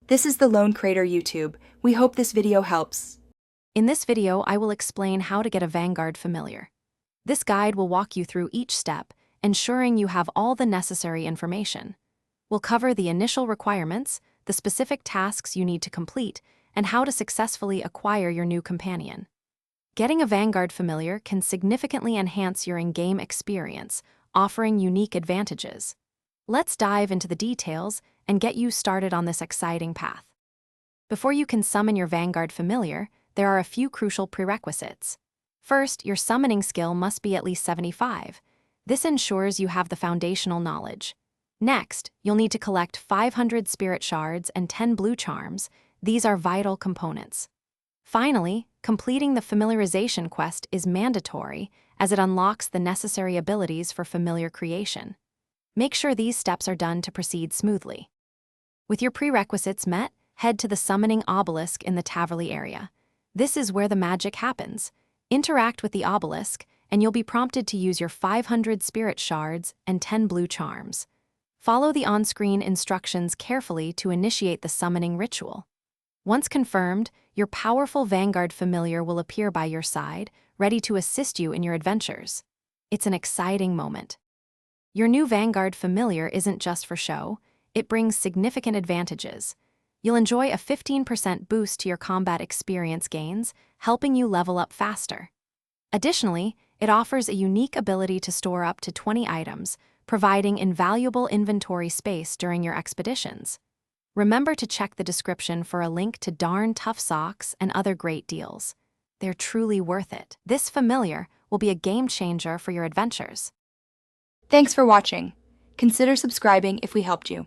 This is the Lone Crater YouTube. We hope this video helps. In this video, I will explain how to get a Vanguard familiar. This guide will walk you through each step, ensuring you have all the necessary information. We'll cover the initial requirements, the specific tasks you need to complete, and how to successfully acquire your new companion. Getting a Vanguard familiar can significantly enhance your in-game experience, offering unique advantages. Let's dive into the details and get you started on this exciting path. Before you can summon your Vanguard familiar, there are a few crucial prerequisites. First, your summoning skill must be at least 75. This ensures you have the foundational knowledge. Next, you'll need to collect 500 spirit shards and 10 blue charms. These are vital components. Finally, completing the familiarization quest is mandatory as it unlocks the necessary abilities for familiar creation. Make sure these steps are done to proceed smoothly. With your prerequisites met, head to the summoning obelisk in the Taverley area. This is where the magic happens. Interact with the obelisk, and you'll be prompted to use your 500 spirit shards and 10 blue charms. Follow the on-screen instructions carefully to initiate the summoning ritual. Once confirmed, your powerful Vanguard familiar will appear by your side, ready to assist you in your adventures. It's an exciting moment. Your new Vanguard familiar isn't just for show, it brings significant advantages. You'll enjoy a 15% boost to your combat experience gains, helping you level up faster. Additionally, it offers a unique ability to store up to 20 items, providing invaluable inventory space during your expeditions. Remember to check the description for a link to darn tough socks and other great deals. They're truly worth it. This familiar will be a game changer for your adventures. Thanks for watching. Consider subscribing if we helped you.